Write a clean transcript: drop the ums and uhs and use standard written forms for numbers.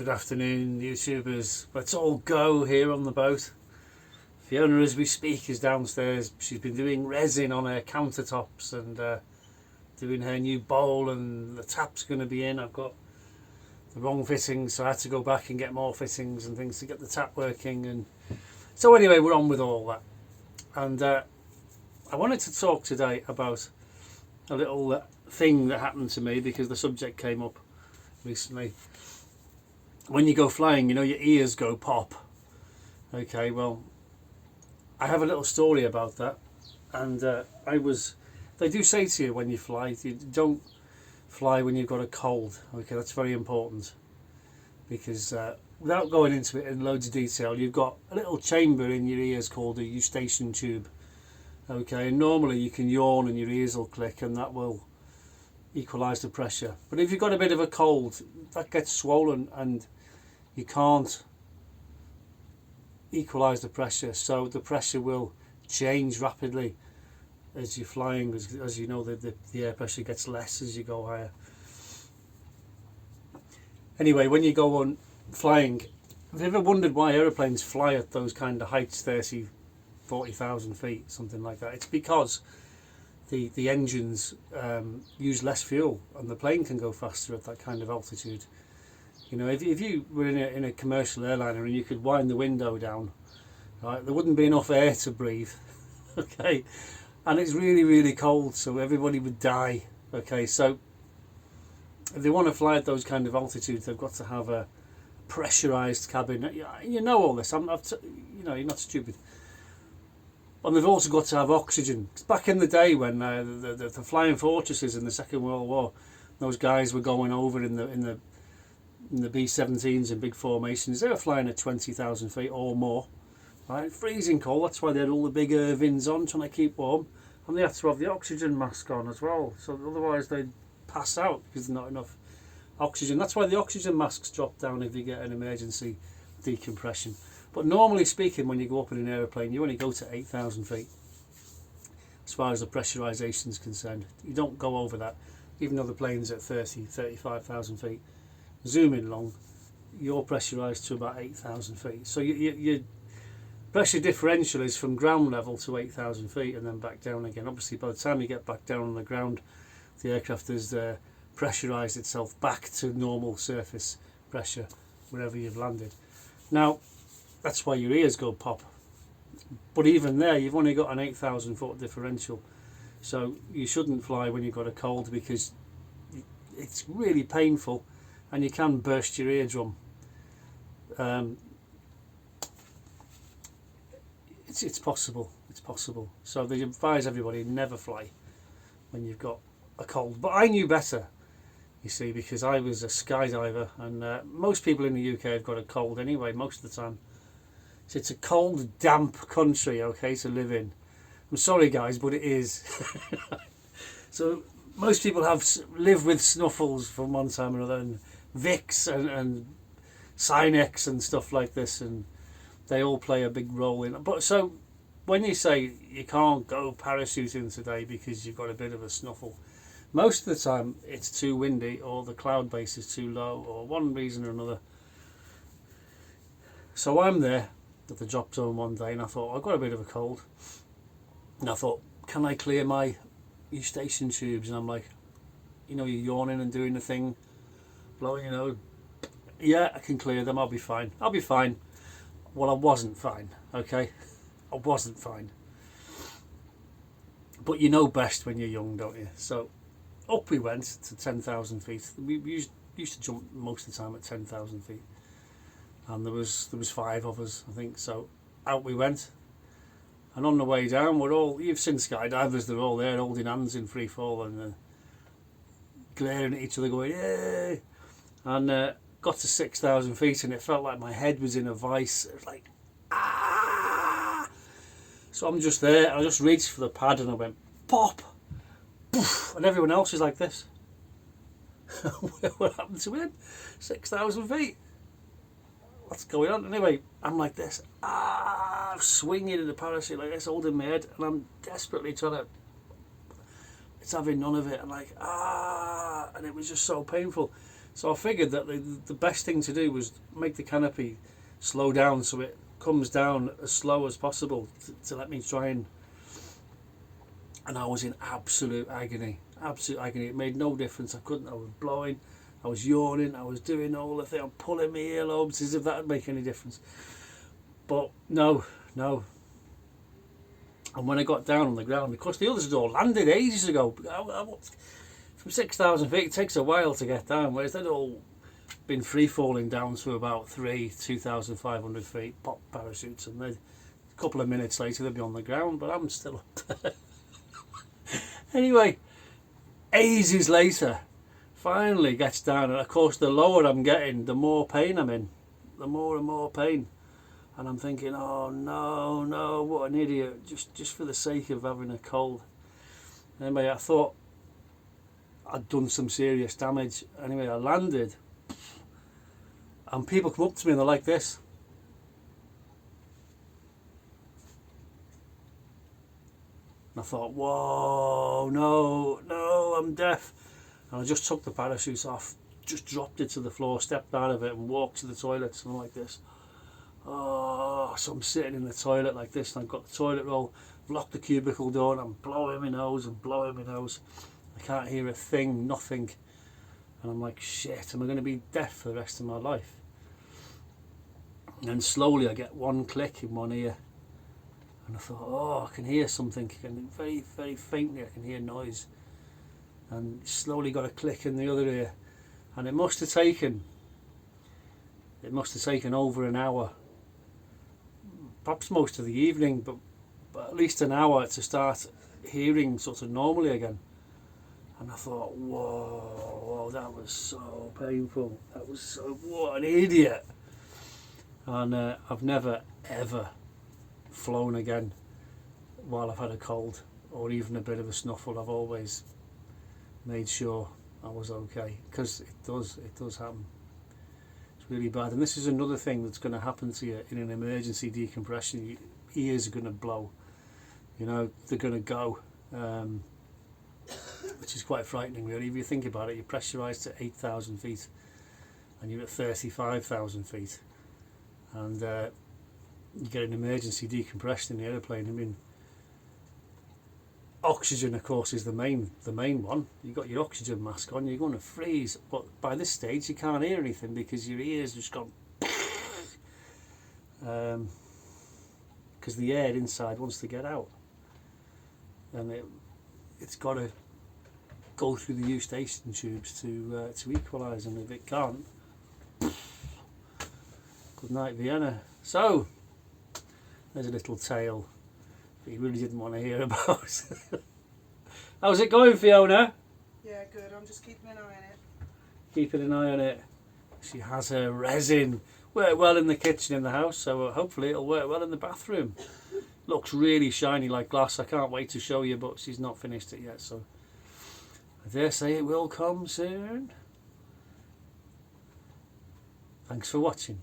Good afternoon, YouTubers. Let's all go here on the boat. Fiona, as we speak, is downstairs. She's been doing resin on her countertops and doing her new bowl, and the tap's going to be in. I've got the wrong fittings, so I had to go back and get more fittings and things to get the tap working. And so anyway, we're on with all that. And I wanted to talk today about a little thing that happened to me, because the subject came up recently. When you go flying, you know, your ears go pop. Okay, well, I have a little story about that. And they do say to you when you fly, you don't fly when you've got a cold. Okay, that's very important, because without going into it in loads of detail, you've got a little chamber in your ears called a eustachian tube. Okay, and normally you can yawn and your ears will click, and that will equalise the pressure. But if you've got a bit of a cold, that gets swollen and you can't equalise the pressure, so the pressure will change rapidly as you're flying. As you know, the air pressure gets less as you go higher. Anyway, when you go on flying, have you ever wondered why aeroplanes fly at those kind of heights, 40,000 feet, something like that? It's because the engines use less fuel, and the plane can go faster at that kind of altitude. You know, if you were in a commercial airliner and you could wind the window down, right, there wouldn't be enough air to breathe. Okay, and it's really, really cold, so everybody would die. Okay, so if they want to fly at those kind of altitudes, they've got to have a pressurized cabin. You know all this. You know, you're not stupid. And they've also got to have oxygen. Back in the day when the flying fortresses in the Second World War, those guys were going over in the B-17s in big formations. They were flying at 20,000 feet or more, right? Freezing cold. That's why they had all the big Irvins on, trying to keep warm, and they had to have the oxygen mask on as well. So otherwise they'd pass out because there's not enough oxygen. That's why the oxygen masks drop down if you get an emergency decompression. But normally speaking, when you go up in an aeroplane, you only go to 8,000 feet as far as the pressurization is concerned. You don't go over that, even though the plane's at 35,000 feet. Zoom in long, you're pressurized to about 8,000 feet. So your pressure differential is from ground level to 8,000 feet and then back down again. Obviously, by the time you get back down on the ground, the aircraft has pressurized itself back to normal surface pressure wherever you've landed. Now, that's why your ears go pop. But even there, you've only got an 8,000 foot differential. So you shouldn't fly when you've got a cold, because it's really painful and you can burst your eardrum. It's possible. It's possible. So they advise everybody never fly when you've got a cold. But I knew better, you see, because I was a skydiver, and most people in the UK have got a cold anyway, most of the time. So it's a cold, damp country, okay, to live in. I'm sorry, guys, but it is. So most people live with snuffles from one time or another, and Vicks and Sinex and stuff like this, and they all play a big role in it. But so when you say you can't go parachuting today because you've got a bit of a snuffle, most of the time it's too windy, or the cloud base is too low, or one reason or another. So I'm there at the drop zone one day, and I thought, I've got a bit of a cold, and I thought, can I clear my eustachian tubes? And I'm like, you know, you're yawning and doing the thing, blowing your nose. Yeah, I can clear them. I'll be fine. Well, I wasn't fine. Okay, I wasn't fine. But you know best when you're young, don't you? So up we went to 10,000 feet. We used to jump most of the time at 10,000 feet. And there was 5 of us, I think. So out we went, and on the way down, you've seen skydivers, they're all there holding hands in free fall and glaring at each other, going yay. And got to 6,000 feet, and it felt like my head was in a vice. It was like, ah. So I'm just there, I just reached for the pad and I went pop, poof, and everyone else is like this. What happened to him? 6,000 feet. What's going on? Anyway, I'm like this, swinging in the parachute like this, holding my head, and I'm desperately trying to. It's having none of it. I'm like, and it was just so painful. So I figured that the best thing to do was make the canopy slow down so it comes down as slow as possible to let me try and I was in absolute agony. It made no difference. I was blowing, I was yawning, I was doing all the thing, I'm pulling my earlobes as if that would make any difference. But no. And when I got down on the ground, of course the others had all landed ages ago. From 6,000 feet, it takes a while to get down, whereas they'd all been free falling down to about 2,500 feet, pop parachutes, and a couple of minutes later they'd be on the ground, but I'm still up there. Anyway, ages later, finally gets down, and of course the lower I'm getting, the more pain I'm in, the more and more pain. And I'm thinking, oh no, what an idiot, just for the sake of having a cold. Anyway, I thought I'd done some serious damage. Anyway, I landed, and people come up to me and they're like this. And I thought, whoa, no, I'm deaf. And I just took the parachute off, just dropped it to the floor, stepped out of it and walked to the toilet, something like this. Oh, so I'm sitting in the toilet like this, and I've got the toilet roll, I've locked the cubicle door, and I'm blowing my nose. I can't hear a thing, nothing. And I'm like, shit, am I going to be deaf for the rest of my life? And then slowly I get one click in one ear. And I thought, oh, I can hear something. Very, very faintly I can hear noise. And slowly got a click in the other ear. And it must have taken over an hour. Perhaps most of the evening, but at least an hour to start hearing sort of normally again. And I thought, whoa, that was so painful. What an idiot. And I've never, ever flown again while I've had a cold or even a bit of a snuffle. I've always made sure I was okay, because it does happen. It's really bad. And this is another thing that's going to happen to you in an emergency decompression. Your ears are going to blow, they're going to go, which is quite frightening really. If you think about it, you're pressurised to 8,000 feet and you're at 35,000 feet, and you get an emergency decompression in the aeroplane. I mean, oxygen of course is the main one. You've got your oxygen mask on, you're going to freeze, but by this stage you can't hear anything because your ears just gone because the air inside wants to get out, and it's got to go through the eustachian tubes to equalise, and if it can't, good night Vienna. So there's a little tale that you really didn't want to hear about. How's it going, Fiona? Yeah, good. I'm just keeping an eye on it. Keeping an eye on it. She has her resin. Worked well in the kitchen in the house, so hopefully it'll work well in the bathroom. Looks really shiny like glass. I can't wait to show you, but she's not finished it yet, so I dare say it will come soon. Thanks for watching.